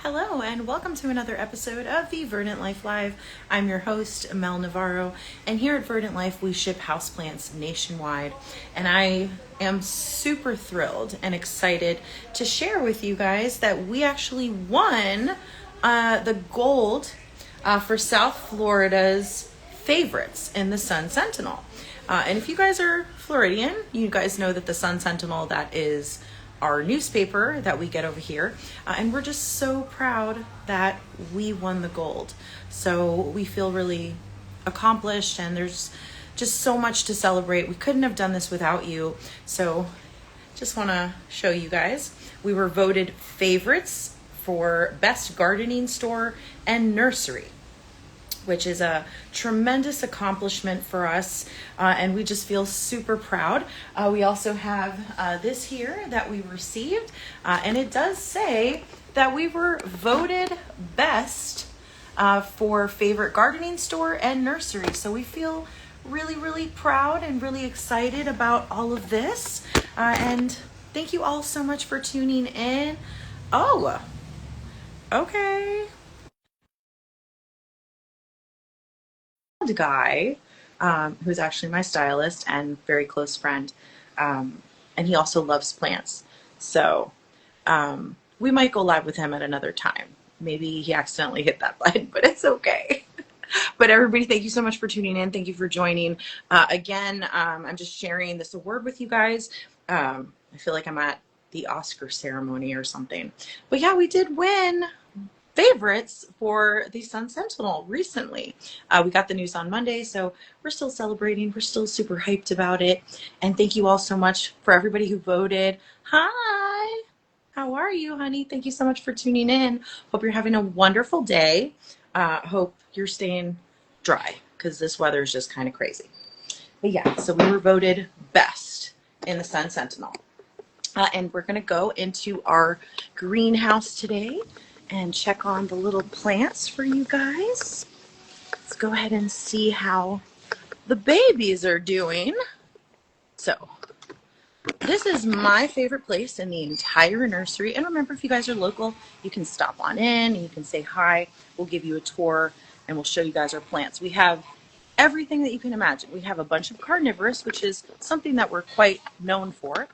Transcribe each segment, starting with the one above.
Hello and welcome to another episode of the Verdant Life Live. I'm your host, Mel Navarro, and here at Verdant Life we ship houseplants nationwide. And I am super thrilled and excited to share with you guys that we actually won the gold for South Florida's favorites in the SunSentinel. And if you guys are Floridian, you guys know that the SunSentinel, that is our newspaper that we get over here, and we're just so proud that we won the gold. So we feel really accomplished, and there's just so much to celebrate. We couldn't have done this without you. So just want to show you guys, we were voted favorites for best gardening store and nursery, which is a tremendous accomplishment for us, and we just feel super proud. We also have this here that we received, and it does say that we were voted best for favorite gardening store and nursery. So we feel really, really proud and really excited about all of this, and thank you all so much for tuning in. Oh, okay. Guy, who's actually my stylist and very close friend, and he also loves plants. So we might go live with him at another time. Maybe he accidentally hit that button, but it's okay. But everybody, thank you so much for tuning in. Thank you for joining. Again, I'm just sharing this award with you guys. I feel like I'm at the Oscar ceremony or something. But yeah, we did win favorites for the SunSentinel recently. We got the news on Monday, so we're still celebrating. We're still super hyped about it. And thank you all so much for everybody who voted. Hi, how are you, honey? Thank you so much for tuning in. Hope you're having a wonderful day. Hope you're staying dry because this weather is just kind of crazy. But yeah, so we were voted best in the SunSentinel. And we're going to go into our greenhouse today and check on the little plants for you guys. Let's go ahead and see how the babies are doing. So this is my favorite place in the entire nursery. And remember, if you guys are local, you can stop on in and you can say hi. We'll give you a tour and we'll show you guys our plants. We have everything that you can imagine. We have a bunch of carnivorous, which is something that we're quite known for.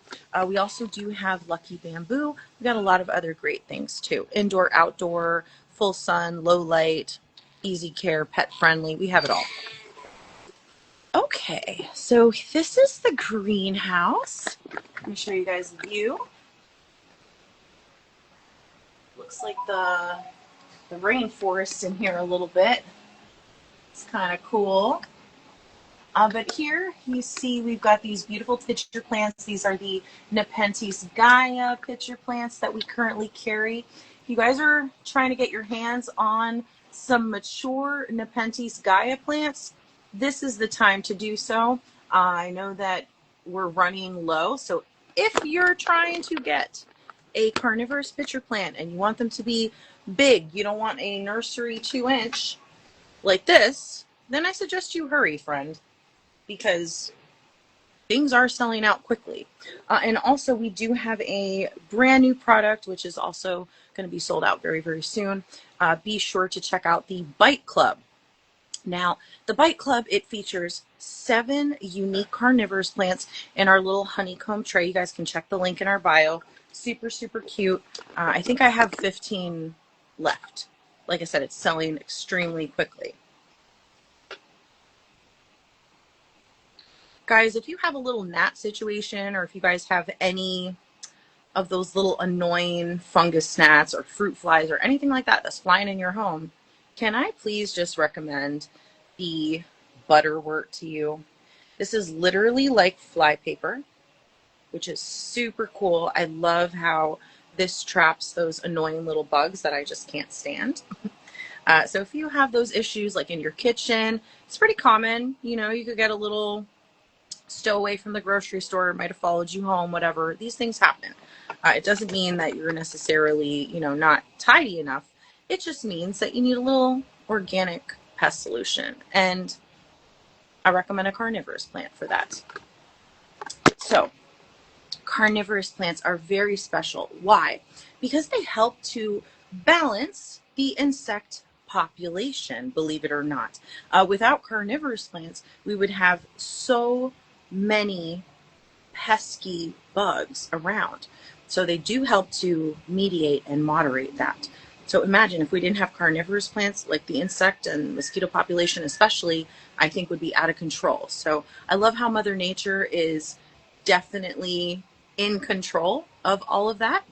We also do have lucky bamboo. We got a lot of other great things too. Indoor, outdoor, full sun, low light, easy care, pet friendly. We have it all. Okay, so this is the greenhouse. Let me show you guys the view. Looks like the rainforest in here a little bit. It's kind of cool. But here you see we've got these beautiful pitcher plants. These are the Nepenthes Gaia pitcher plants that we currently carry. If you guys are trying to get your hands on some mature Nepenthes Gaia plants, this is the time to do so. I know that we're running low, so if you're trying to get a carnivorous pitcher plant and you want them to be big, you don't want a nursery 2-inch like this, then I suggest you hurry, friend, because things are selling out quickly. And also we do have a brand new product, which is also going to be sold out very, very soon. Be sure to check out the Bite Club. Now, the Bite Club, it features 7 unique carnivorous plants in our little honeycomb tray. You guys can check the link in our bio. Super, super cute. I think I have 15 left. Like I said, it's selling extremely quickly. Guys, if you have a little gnat situation, or if you guys have any of those little annoying fungus gnats or fruit flies or anything like that that's flying in your home, can I please just recommend the Butterwort to you? This is literally like fly paper, which is super cool. I love how this traps those annoying little bugs that I just can't stand. So if you have those issues like in your kitchen, it's pretty common. You know, you could get a little stowaway from the grocery store, it might have followed you home, whatever. These things happen. It doesn't mean that you're necessarily, not tidy enough. It just means that you need a little organic pest solution. And I recommend a carnivorous plant for that. So carnivorous plants are very special. Why? Because they help to balance the insect population, believe it or not. Without carnivorous plants, we would have so many pesky bugs around. So they do help to mediate and moderate that. So imagine if we didn't have carnivorous plants, like the insect and mosquito population especially, I think would be out of control. So I love how Mother Nature is definitely in control of all of that.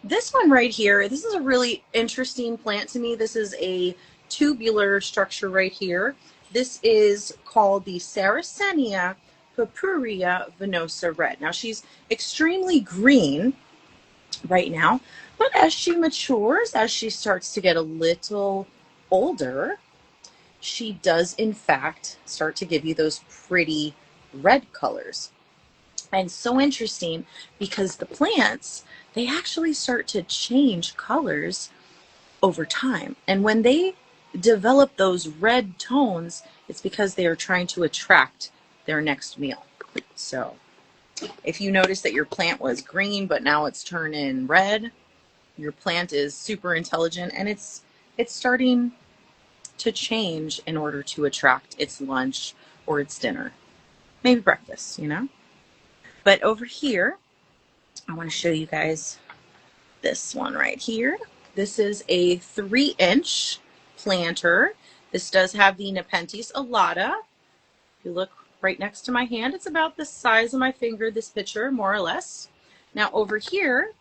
This one right here, this is a really interesting plant to me. This is a tubular structure right here. This is called the Sarracenia purpurea venosa red. Now she's extremely green right now, but as she matures, as she starts to get a little older, she does in fact start to give you those pretty red colors. And so interesting because the plants, they actually start to change colors over time. And when they develop those red tones, it's because they are trying to attract their next meal. So if you notice that your plant was green, but now it's turning red, your plant is super intelligent and it's starting to change in order to attract its lunch or its dinner, maybe breakfast, you know? But over here, I want to show you guys this one right here. This is a 3-inch planter. This does have the Nepenthes alata. If you look right next to my hand, it's about the size of my finger, this picture, more or less. Now over here,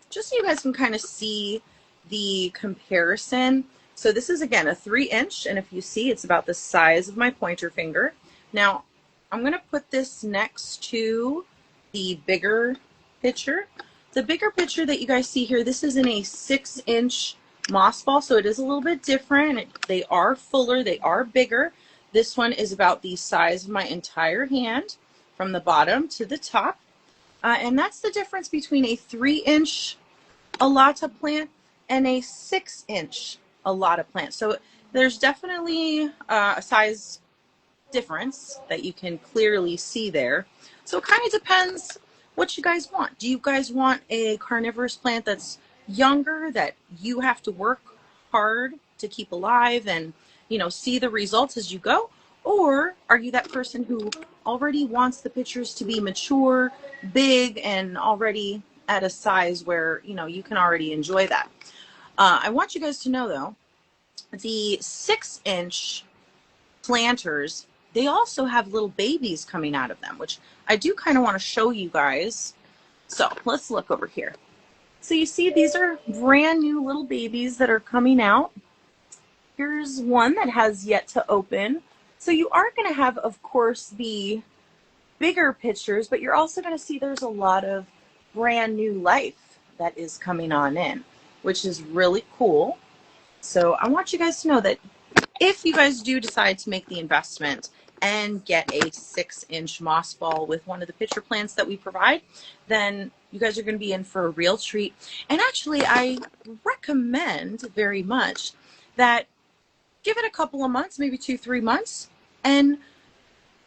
just so you guys can kind of see the comparison. So this is, again, a 3-inch, and if you see, it's about the size of my pointer finger. Now, I'm going to put this next to the bigger picture. The bigger picture that you guys see here, this is in a 6-inch moss ball, so it is a little bit different. They are fuller, they are bigger. This one is about the size of my entire hand from the bottom to the top. And that's the difference between a 3-inch alata plant and a 6-inch alata plant. So there's definitely a size difference that you can clearly see there. So it kind of depends what you guys want. Do you guys want a carnivorous plant that's younger, that you have to work hard to keep alive and, you know, see the results as you go? Or are you that person who already wants the pictures to be mature, big, and already at a size where, you know, you can already enjoy that? I want you guys to know, though, the 6-inch planters, they also have little babies coming out of them, which I do kind of want to show you guys. So let's look over here. So you see these are brand new little babies that are coming out. Here's one that has yet to open. So you are going to have, of course, the bigger pictures, but you're also going to see there's a lot of brand new life that is coming on in, which is really cool. So I want you guys to know that if you guys do decide to make the investment and get a 6-inch moss ball with one of the pitcher plants that we provide, then you guys are going to be in for a real treat. And actually, I recommend very much that give it a couple of months, maybe 2-3 months, and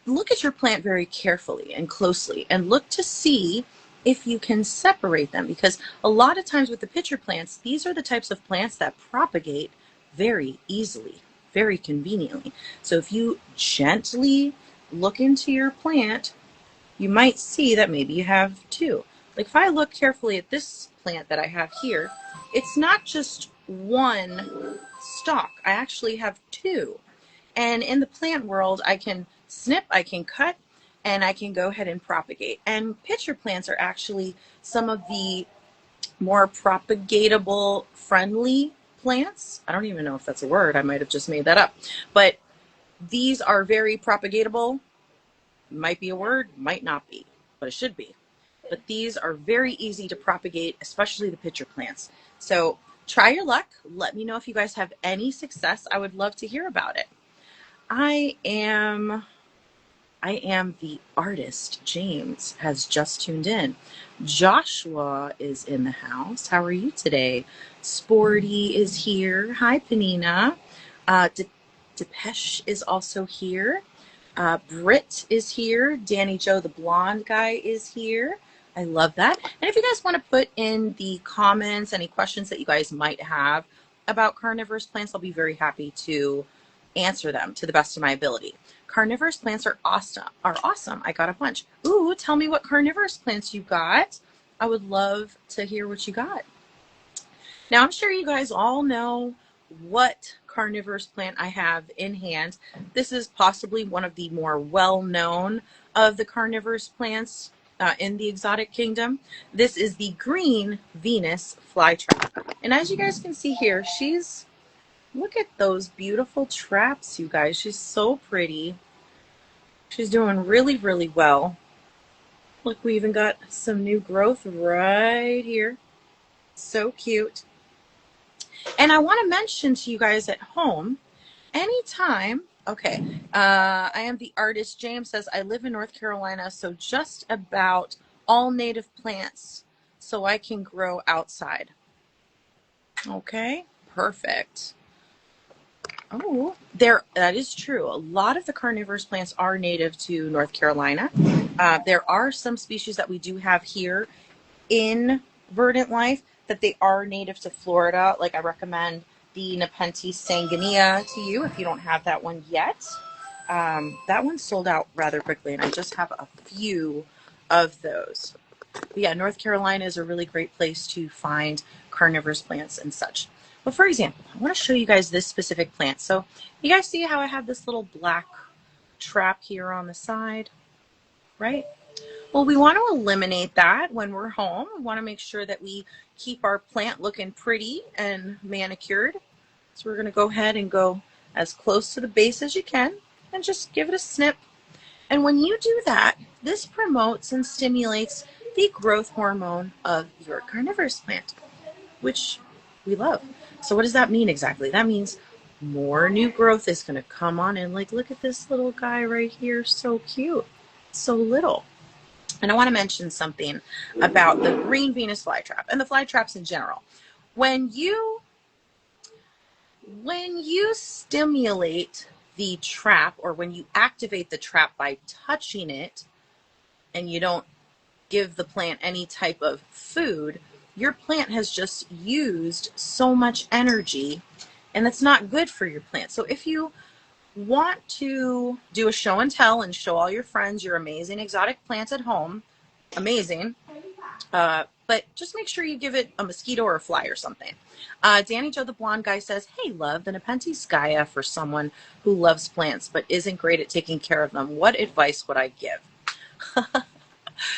look at your plant very carefully and closely and look to see if you can separate them, because a lot of times with the pitcher plants, these are the types of plants that propagate very easily, very conveniently. So if you gently look into your plant, you might see that maybe you have two. Like if I look carefully at this plant that I have here, it's not just one stalk. I actually have two. And in the plant world, I can snip, I can cut, and I can go ahead and propagate. And pitcher plants are actually some of the more propagatable friendly plants. I don't even know if that's a word. I might have just made that up. But these are very propagatable. Might be a word, might not be, but it should be. But these are very easy to propagate, especially the pitcher plants. So try your luck. Let me know if you guys have any success. I would love to hear about it. I am the artist. James has just tuned in. Joshua is in the house. How are you today? Sporty is here. Hi, Panina. Depeche is also here. Britt is here. Danny Joe, the blonde guy, is here. I love that. And if you guys want to put in the comments any questions that you guys might have about carnivorous plants, I'll be very happy to answer them to the best of my ability. Carnivorous plants are awesome. I got a bunch. Ooh, tell me what carnivorous plants you got. I would love to hear what you got. Now, I'm sure you guys all know what carnivorous plant I have in hand. This is possibly one of the more well-known of the carnivorous plants in the exotic kingdom. This is the green Venus flytrap. And as you guys can see here, look at those beautiful traps, you guys. She's so pretty. She's doing really, really well. Look, we even got some new growth right here. So cute. And I want to mention to you guys at home, anytime, okay, I am the artist. James says, I live in North Carolina, so just about all native plants so I can grow outside. Okay, perfect. Oh, that is true. A lot of the carnivorous plants are native to North Carolina. There are some species that we do have here in Verdant Life that they are native to Florida. Like I recommend the Nepenthes sanguinea to you if you don't have that one yet. That one sold out rather quickly, and I just have a few of those. But yeah, North Carolina is a really great place to find carnivorous plants and such. But for example, I want to show you guys this specific plant. So you guys see how I have this little black trap here on the side, right? Well, we want to eliminate that when we're home. We want to make sure that we keep our plant looking pretty and manicured. So we're going to go ahead and go as close to the base as you can and just give it a snip. And when you do that, this promotes and stimulates the growth hormone of your carnivorous plant, which we love. So what does that mean exactly? That means more new growth is going to come on in. Like, look at this little guy right here. So cute. So little. And I want to mention something about the green Venus flytrap and the flytraps in general. When you stimulate the trap, or when you activate the trap by touching it, and you don't give the plant any type of food, your plant has just used so much energy, and that's not good for your plant. So if you want to do a show and tell and show all your friends your amazing exotic plants at home, amazing, but just make sure you give it a mosquito or a fly or something. Danny Joe the blonde guy says, hey, love, the Nepenthes Gaia for someone who loves plants but isn't great at taking care of them. What advice would I give?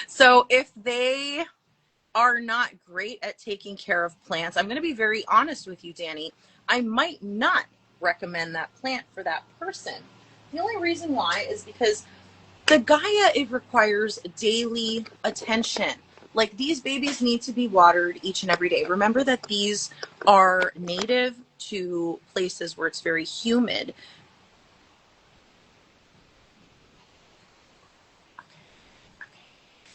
So if they are not great at taking care of plants, I'm going to be very honest with you, Danny. I might not recommend that plant for that person. The only reason why is because the Gaia, it requires daily attention. Like, these babies need to be watered each and every day. Remember that these are native to places where it's very humid.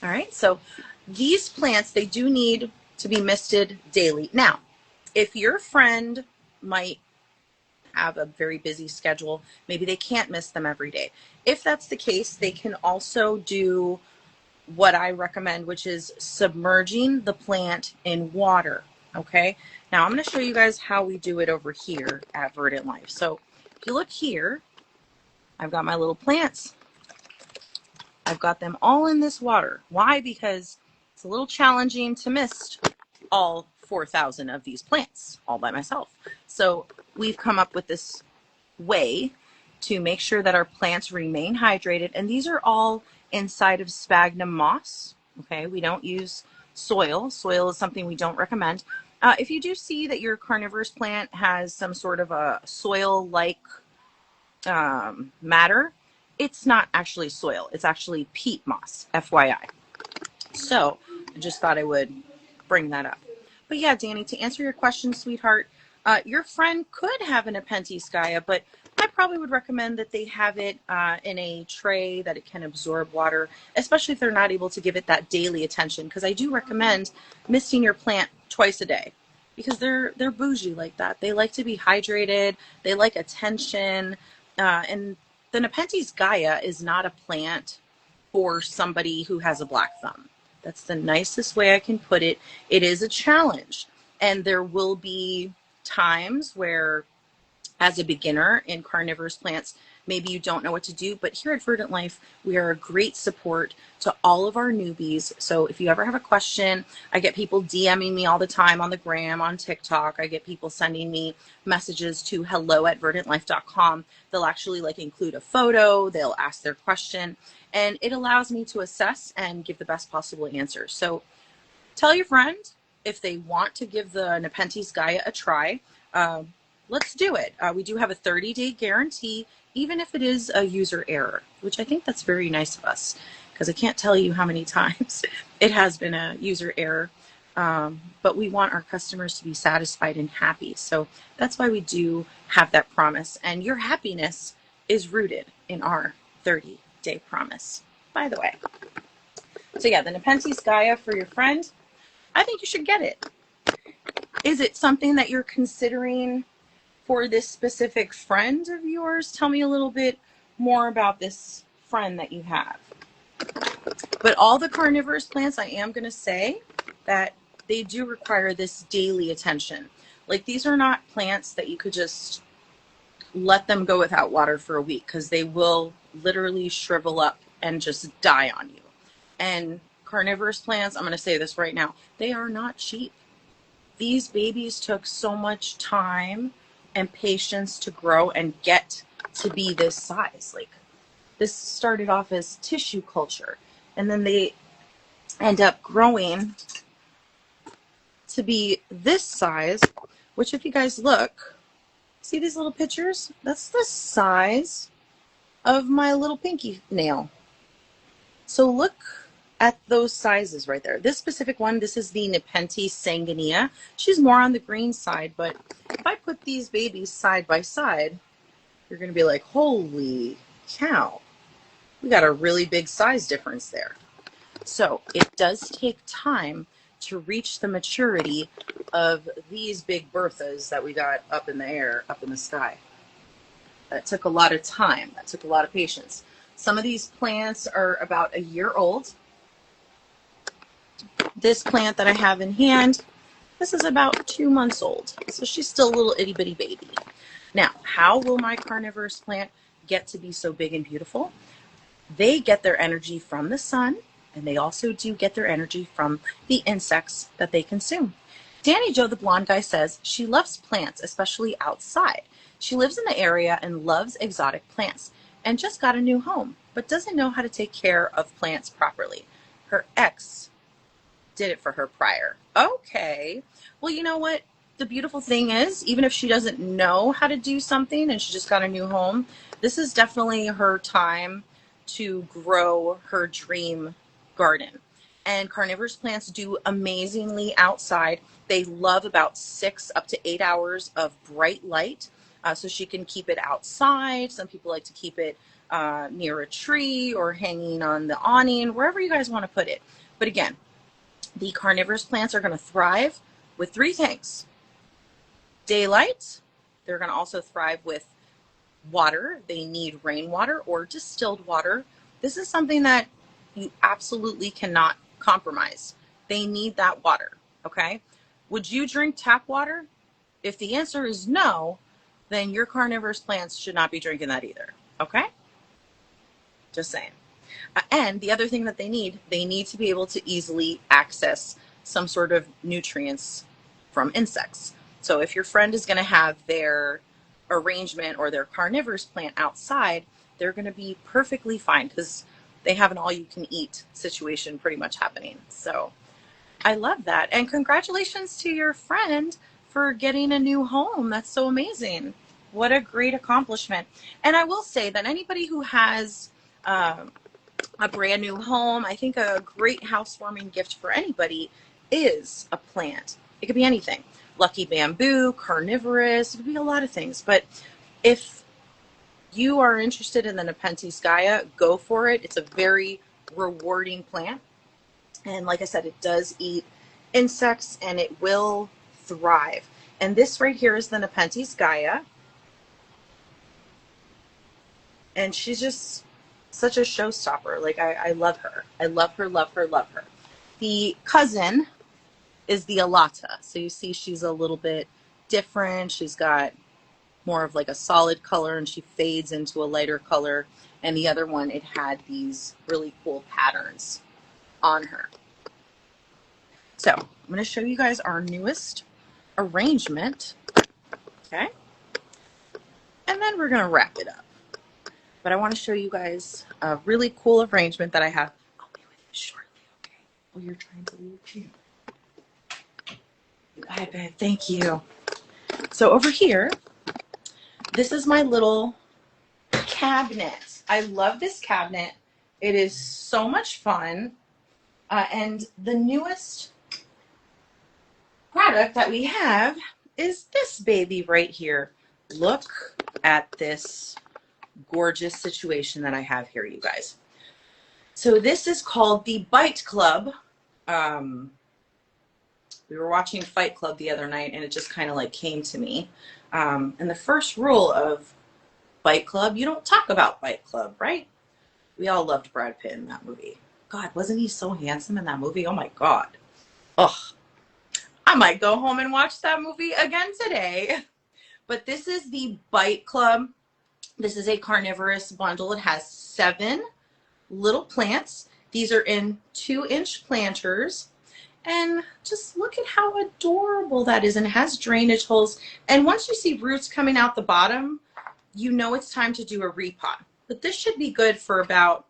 All right, so these plants, they do need to be misted daily. Now, if your friend might have a very busy schedule, maybe they can't mist them every day. If that's the case, they can also do what I recommend, which is submerging the plant in water. Okay, now I'm going to show you guys how we do it over here at Verdant Life. So if you look here, I've got my little plants. I've got them all in this water. Why? Because it's a little challenging to mist all 4,000 of these plants all by myself. So we've come up with this way to make sure that our plants remain hydrated. And these are all inside of sphagnum moss. Okay, we don't use soil. Soil is something we don't recommend. If you do see that your carnivorous plant has some sort of a soil-like matter, it's not actually soil. It's actually peat moss, FYI. So I just thought I would bring that up. But yeah, Danny, to answer your question, sweetheart, your friend could have an Nepenthes Gaia, but I probably would recommend that they have it in a tray that it can absorb water, especially if they're not able to give it that daily attention. Because I do recommend misting your plant twice a day, because they're bougie like that. They like to be hydrated. They like attention. And the Nepenthes Gaia is not a plant for somebody who has a black thumb. That's the nicest way I can put it. It is a challenge, and there will be times where, as a beginner in carnivorous plants, maybe you don't know what to do, but here at Verdant Life, we are a great support to all of our newbies. So if you ever have a question, I get people DMing me all the time on the gram, on TikTok. I get people sending me messages to hello@verdantlife.com. They'll actually like include a photo, they'll ask their question, and it allows me to assess and give the best possible answer. So tell your friend if they want to give the Nepenthes Gaia a try. Let's do it. We do have a 30-day guarantee, even if it is a user error, which I think that's very nice of us, because I can't tell you how many times it has been a user error. But we want our customers to be satisfied and happy. So that's why we do have that promise. And your happiness is rooted in our 30-day promise, by the way. So yeah, the Nepenthes Gaia for your friend, I think you should get it. Is it something that you're considering for this specific friend of yours? Tell me a little bit more about this friend that you have. But all the carnivorous plants, I am going to say that they do require this daily attention. Like, these are not plants that you could just let them go without water for a week, because they will literally shrivel up and just die on you. And carnivorous plants, I'm going to say this right now, they are not cheap. These babies took so much time and patience to grow and get to be this size. Like, this started off as tissue culture, and then they end up growing to be this size, which, if you guys look, see these little pictures? That's the size of my little pinky nail. So look at those sizes right there. This specific one, this is the Nepenthes sanguinea. She's more on the green side, but if I put these babies side by side, you're going to be like, holy cow, we got a really big size difference there. So it does take time to reach the maturity of these big Berthas that we got up in the air, up in the sky. That took a lot of time. That took a lot of patience. Some of these plants are about a year old. This plant that I have in hand, this is about 2 months old. So she's still a little itty bitty baby. Now, how will my carnivorous plant get to be so big and beautiful? They get their energy from the sun, and they also do get their energy from the insects that they consume. Danny Joe, the blonde guy, says she loves plants, especially outside. She lives in the area and loves exotic plants and just got a new home, but doesn't know how to take care of plants properly. Her ex did it for her prior. Okay. Well, you know what? The beautiful thing is, even if she doesn't know how to do something and she just got a new home, this is definitely her time to grow her dream garden. And carnivorous plants do amazingly outside. They love about 6 up to 8 hours of bright light. So she can keep it outside. Some people like to keep it near a tree or hanging on the awning, wherever you guys want to put it. But again, the carnivorous plants are going to thrive with 3 things. Daylight. They're going to also thrive with water. They need rainwater or distilled water. This is something that you absolutely cannot compromise. They need that water, okay? Would you drink tap water? If the answer is no, then your carnivorous plants should not be drinking that either, okay? Just saying. And the other thing that they need to be able to easily access some sort of nutrients from insects. So if your friend is going to have their arrangement or their carnivorous plant outside, they're going to be perfectly fine because they have an all-you-can-eat situation pretty much happening. So I love that. And congratulations to your friend for getting a new home. That's so amazing. What a great accomplishment. And I will say that anybody who has a brand new home, I think a great housewarming gift for anybody is a plant. It could be anything. Lucky bamboo, carnivorous, it could be a lot of things. But if you are interested in the Nepenthes Gaia, go for it. It's a very rewarding plant. And like I said, it does eat insects and it will thrive. And this right here is the Nepenthes Gaia. And she's just such a showstopper. Like, I love her. I love her, love her, love her. The cousin is the Alata. So you see she's a little bit different. She's got more of like a solid color and she fades into a lighter color. And the other one, it had these really cool patterns on her. So I'm going to show you guys our newest arrangement. Okay. And then we're going to wrap it up. But I want to show you guys a really cool arrangement that I have. I'll be with you shortly, okay? Oh, you're trying to leave too. Hi, babe. Thank you. So over here, this is my little cabinet. I love this cabinet. It is so much fun. And the newest product that we have is this baby right here. Look at this gorgeous situation that I have here, you guys. So this is called the Bite Club. We were watching Fight Club the other night and it just kind of like came to me. And the first rule of Bite Club, you don't talk about Bite Club, right? We all loved Brad Pitt in that movie. God, wasn't he so handsome in that movie? Oh my God. Ugh. I might go home and watch that movie again today. But this is the Bite Club. This is a carnivorous bundle. It has 7 little plants. These are in 2-inch planters. And just look at how adorable that is. And it has drainage holes. And once you see roots coming out the bottom, you know it's time to do a repot. But this should be good for about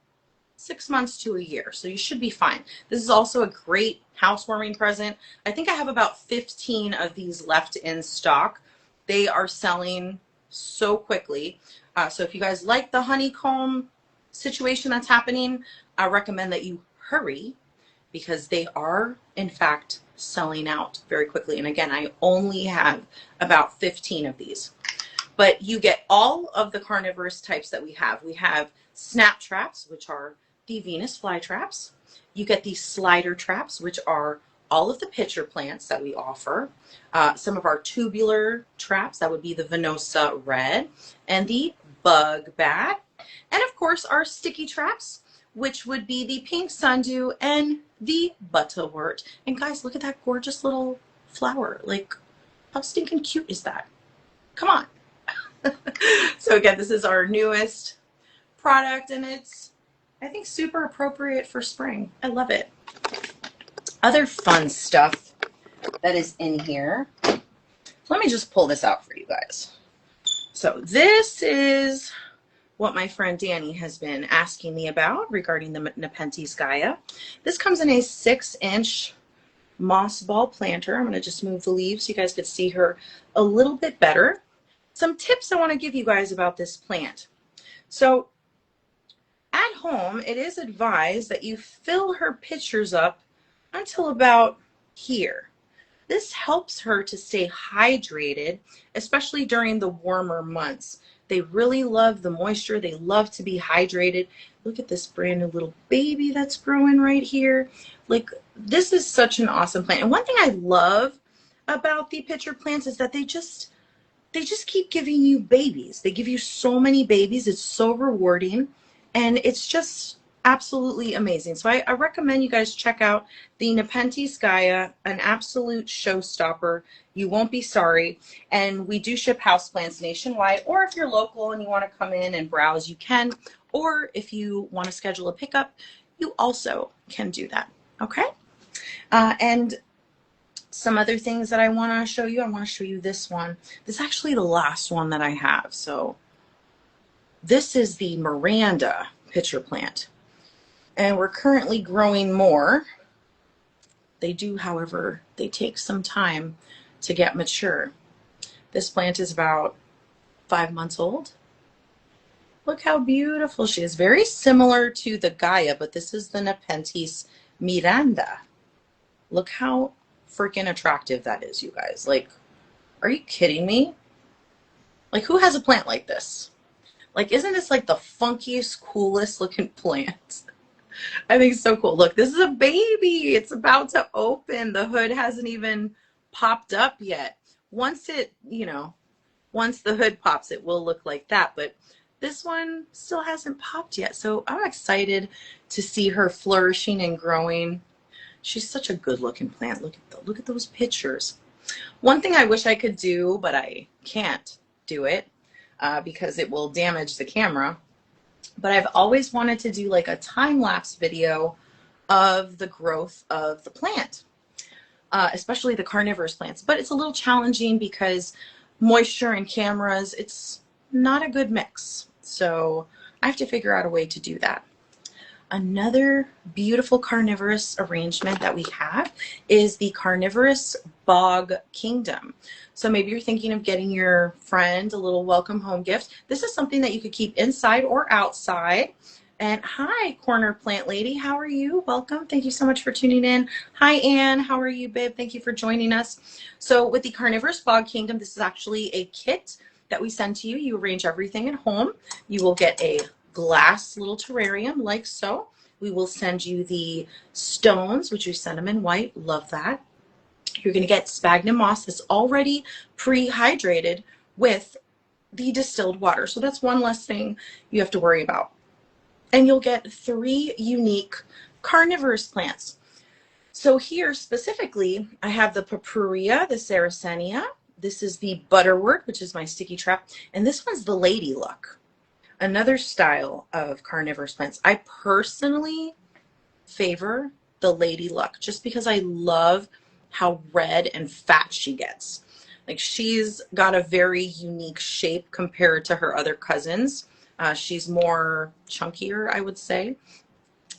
6 months to a year. So you should be fine. This is also a great housewarming present. I think I have about 15 of these left in stock. They are selling so quickly. So if you guys like the honeycomb situation that's happening, I recommend that you hurry because they are, in fact, selling out very quickly. And again, I only have about 15 of these. But you get all of the carnivorous types that we have. We have snap traps, which are the Venus flytraps. You get the slider traps, which are all of the pitcher plants that we offer. Some of our tubular traps, that would be the Venosa red and the bug bat. And of course our sticky traps, which would be the pink sundew and the butterwort. And guys, look at that gorgeous little flower. Like, how stinking cute is that? Come on. So again, this is our newest product and it's, I think, super appropriate for spring. I love it. Other fun stuff that is in here. Let me just pull this out for you guys. So this is what my friend Danny has been asking me about regarding the Nepenthes Gaia. This comes in a 6-inch moss ball planter. I'm going to just move the leaves so you guys could see her a little bit better. Some tips I want to give you guys about this plant. So at home, it is advised that you fill her pitchers up until about here. This helps her to stay hydrated, especially during the warmer months. They really love the moisture. They love to be hydrated. Look at this brand new little baby that's growing right here. Like, this is such an awesome plant. And one thing I love about the pitcher plants is that they just keep giving you babies. They give you so many babies. It's so rewarding. And it's just absolutely amazing. So I recommend you guys check out the Nepenthes Gaia, an absolute showstopper. You won't be sorry. And we do ship houseplants nationwide, or if you're local and you want to come in and browse, you can. Or if you want to schedule a pickup, you also can do that. Okay? And some other things that I want to show you. I want to show you this one. This is actually the last one that I have. So this is the Miranda pitcher plant. And we're currently growing more. They do, however, they take some time to get mature. This plant is about 5 months old. Look how beautiful she is. Very similar to the Gaia, but this is the Nepenthes Miranda. Look how freaking attractive that is, you guys. Like, are you kidding me? Like, who has a plant like this? Like, isn't this like the funkiest, coolest looking plant? I think it's so cool. Look, this is a baby. It's about to open. The hood hasn't even popped up yet. Once it, once the hood pops, it will look like that. But this one still hasn't popped yet. So I'm excited to see her flourishing and growing. She's such a good looking plant. Look at those pictures. One thing I wish I could do, but I can't do it because it will damage the camera. But I've always wanted to do like a time-lapse video of the growth of the plant, especially the carnivorous plants. But it's a little challenging because moisture and cameras, it's not a good mix. So I have to figure out a way to do that. Another beautiful carnivorous arrangement that we have is the carnivorous bog kingdom. So maybe you're thinking of getting your friend a little welcome home gift. This is something that you could keep inside or outside. And hi, corner plant lady, how are you? Welcome. Thank you so much for tuning in. Hi, Anne. How are you, babe? Thank you for joining us. So with the carnivorous bog kingdom, this is actually a kit that we send to you. You arrange everything at home. You will get a glass little terrarium like so. We will send you the stones, which we send them in white. Love that. You're going to get sphagnum moss that's already pre-hydrated with the distilled water. So that's one less thing you have to worry about. And you'll get 3 unique carnivorous plants. So here specifically, I have the Papuria, the Sarracenia. This is the Butterwort, which is my sticky trap. And this one's the Lady Luck. Another style of carnivorous plants. I personally favor the Lady Luck just because I love how red and fat she gets. Like, she's got a very unique shape compared to her other cousins. She's more chunkier, I would say.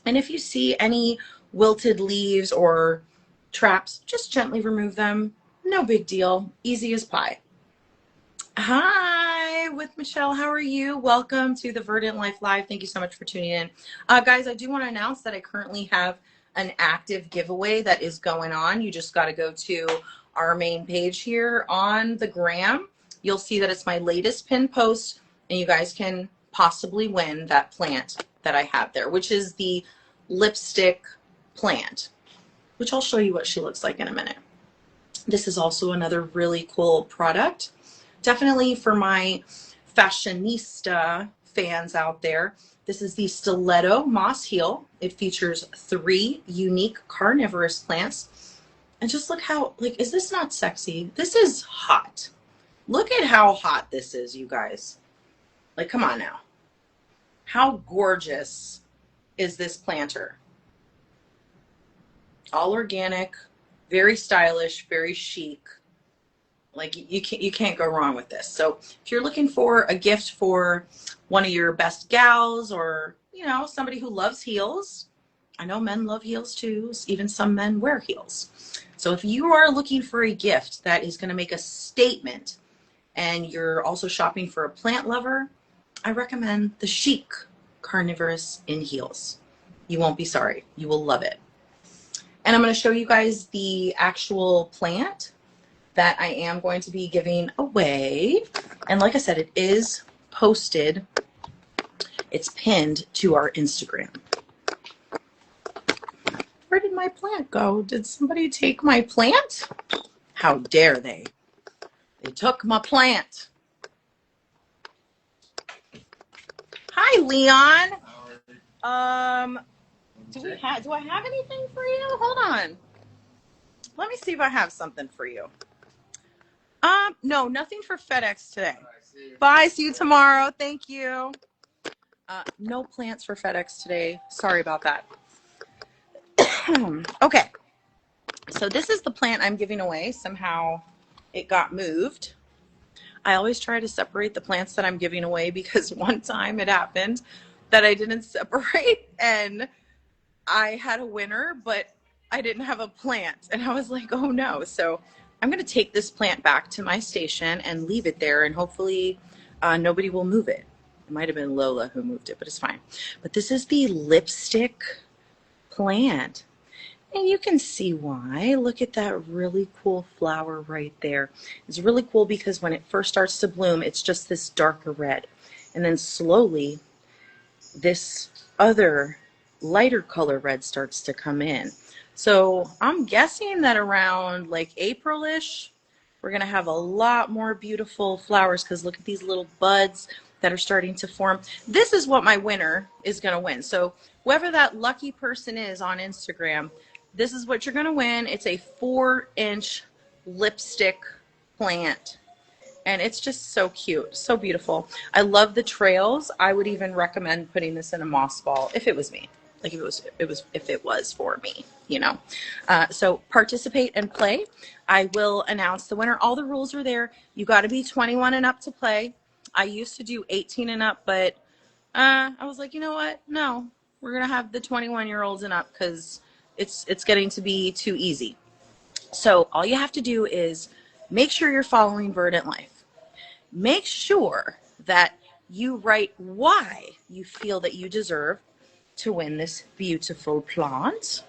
And if you see any wilted leaves or traps, just gently remove them. No big deal. Easy as pie. Hi, with Michelle. How are you? Welcome to the Verdant Life Live. Thank you so much for tuning in. Guys, I do want to announce that I currently have an active giveaway that is going on. You just got to go to our main page here on the gram. You'll see that it's my latest pinned post, and you guys can possibly win that plant that I have there, which is the lipstick plant, which I'll show you what she looks like in a minute. This is also another really cool product. Definitely for my fashionista fans out there. This is the Stiletto Moss Heel. It features 3 unique carnivorous plants. And just look how, like, is this not sexy? This is hot. Look at how hot this is, you guys. Like, come on now. How gorgeous is this planter? All organic, very stylish, very chic. Like, you can't go wrong with this. So if you're looking for a gift for one of your best gals, or, you know, somebody who loves heels. I know men love heels too. Even some men wear heels. So if you are looking for a gift that is going to make a statement, and you're also shopping for a plant lover, I recommend the Chic Carnivorous in Heels. You won't be sorry. You will love it. And I'm going to show you guys the actual plant that I am going to be giving away. And like I said, it is posted. It's pinned to our Instagram. Where did my plant go? Did somebody take my plant? How dare they? They took my plant. Hi, Leon. Do I have anything for you? Hold on. Let me see if I have something for you. No, nothing for FedEx today. Bye, see you tomorrow. Thank you. No plants for FedEx today. Sorry about that. Okay. So this is the plant I'm giving away. Somehow it got moved. I always try to separate the plants that I'm giving away because one time it happened that I didn't separate and I had a winner, but I didn't have a plant. And I was like, oh no. So I'm going to take this plant back to my station and leave it there, and hopefully nobody will move it. It might have been Lola who moved it, but it's fine. But this is the lipstick plant. And you can see why. Look at that really cool flower right there. It's really cool because when it first starts to bloom, it's just this darker red. And then slowly, this other lighter color red starts to come in. So I'm guessing that around like April-ish, we're going to have a lot more beautiful flowers because look at these little buds that are starting to form. This is what my winner is going to win. So whoever that lucky person is on Instagram, this is what you're going to win. It's a 4-inch lipstick plant. And it's just so cute, so beautiful. I love the trails. I would even recommend putting this in a moss ball if it was me. Like if it was for me, you know. So participate and play. I will announce the winner. All the rules are there. You got to be 21 and up to play. I used to do 18 and up, but I was like, you know what? No, we're gonna have the 21-year-olds and up because it's getting to be too easy. So all you have to do is make sure you're following Verdant Life. Make sure that you write why you feel that you deserve to win this beautiful plant.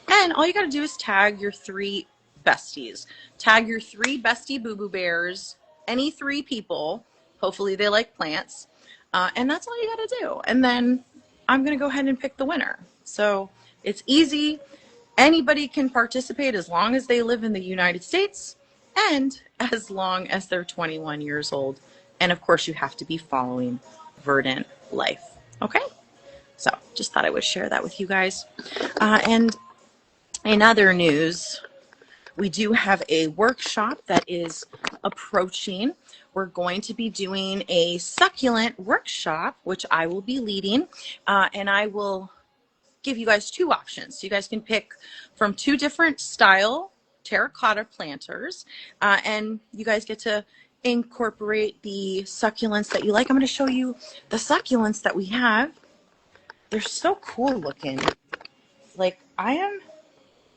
And all you got to do is tag your 3 besties. Tag your 3 bestie boo-boo bears, any 3 people. Hopefully they like plants. And that's all you got to do. And then I'm going to go ahead and pick the winner. So it's easy. Anybody can participate as long as they live in the United States and as long as they're 21 years old. And of course, you have to be following Verdant Life. Okay? So just thought I would share that with you guys. And in other news, we do have a workshop that is approaching. We're going to be doing a succulent workshop, which I will be leading, and I will give you guys 2 options. So you guys can pick from 2 different style terracotta planters, and you guys get to incorporate the succulents that you like. I'm going to show you the succulents that we have. They're so cool looking. Like, I am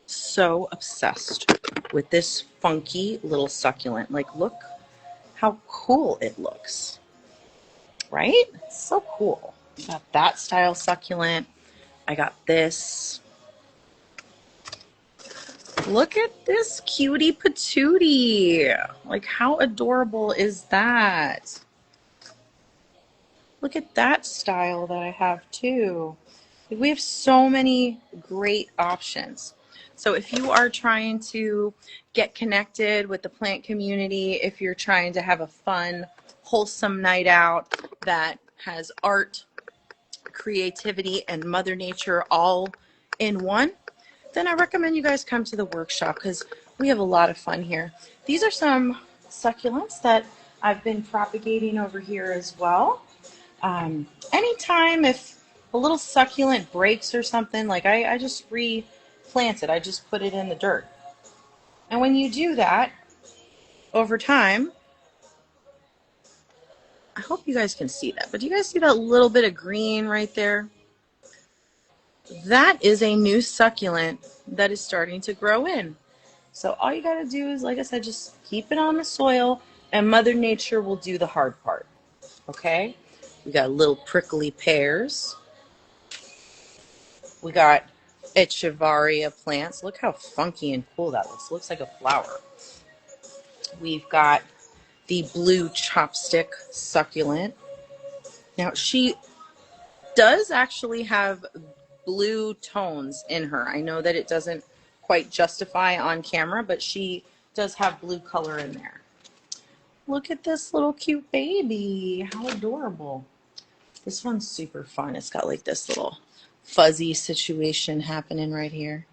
so obsessed with this funky little succulent. Like, look how cool it looks, right? It's so cool. Got that style succulent. I got this. Look at this cutie patootie. Like, how adorable is that? Look at that style that I have too. We have so many great options. So if you are trying to get connected with the plant community, if you're trying to have a fun, wholesome night out that has art, creativity, and Mother Nature all in one, then I recommend you guys come to the workshop because we have a lot of fun here. These are some succulents that I've been propagating over here as well. Anytime if a little succulent breaks or something, like I just replant it. I just put it in the dirt. And when you do that over time, I hope you guys can see that, but do you guys see that little bit of green right there? That is a new succulent that is starting to grow in. So all you got to do is, like I said, just keep it on the soil and Mother Nature will do the hard part. Okay? We got little prickly pears. We got Echeveria plants. Look how funky and cool that looks. It looks like a flower. We've got the blue chopstick succulent. Now, she does actually have blue tones in her. I know that it doesn't quite justify on camera, but she does have blue color in there. Look at this little cute baby. How adorable. This one's super fun. It's got like this little fuzzy situation happening right here.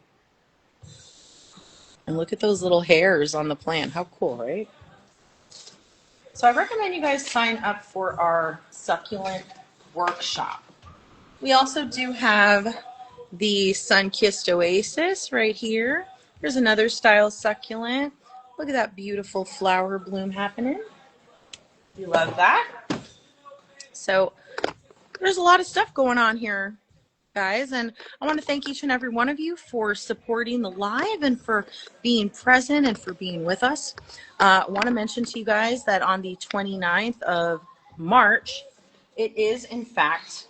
And look at those little hairs on the plant. How cool, right? So I recommend you guys sign up for our succulent workshop. We also do have the Sun-Kissed Oasis right here. Here's another style succulent. Look at that beautiful flower bloom happening. You love that? So there's a lot of stuff going on here, guys, and I want to thank each and every one of you for supporting the live and for being present and for being with us. I want to mention to you guys that on the 29th of March, it is in fact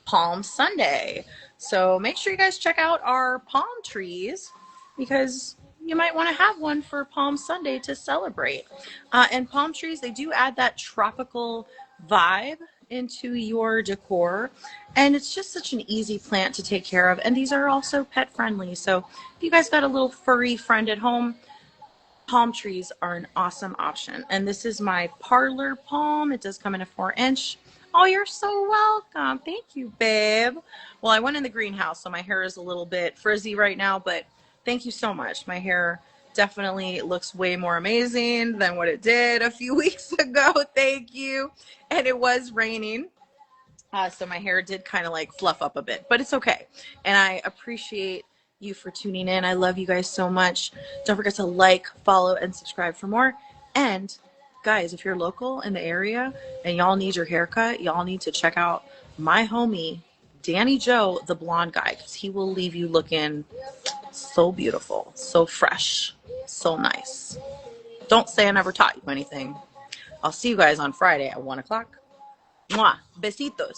Palm Sunday. So make sure you guys check out our palm trees because you might want to have one for Palm Sunday to celebrate. And palm trees, they do add that tropical vibe into your decor, and it's just such an easy plant to take care of, and these are also pet friendly. So if you guys got a little furry friend at home, palm trees are an awesome option. And this is my parlor palm. It does come in a 4-inch. Oh, you're so welcome. Thank you, babe. Well, I went in the greenhouse, so my hair is a little bit frizzy right now, but Thank you so much. My hair definitely looks way more amazing than what it did a few weeks ago. Thank you. And it was raining. So my hair did kind of like fluff up a bit, but it's okay. And I appreciate you for tuning in. I love you guys so much. Don't forget to like, follow, and subscribe for more. And guys, if you're local in the area and y'all need your haircut, y'all need to check out my homie, Danny Joe, the blonde guy, because he will leave you looking so beautiful, so fresh, so nice. Don't say I never taught you anything. I'll see you guys on Friday at 1 o'clock. Mwah. Besitos.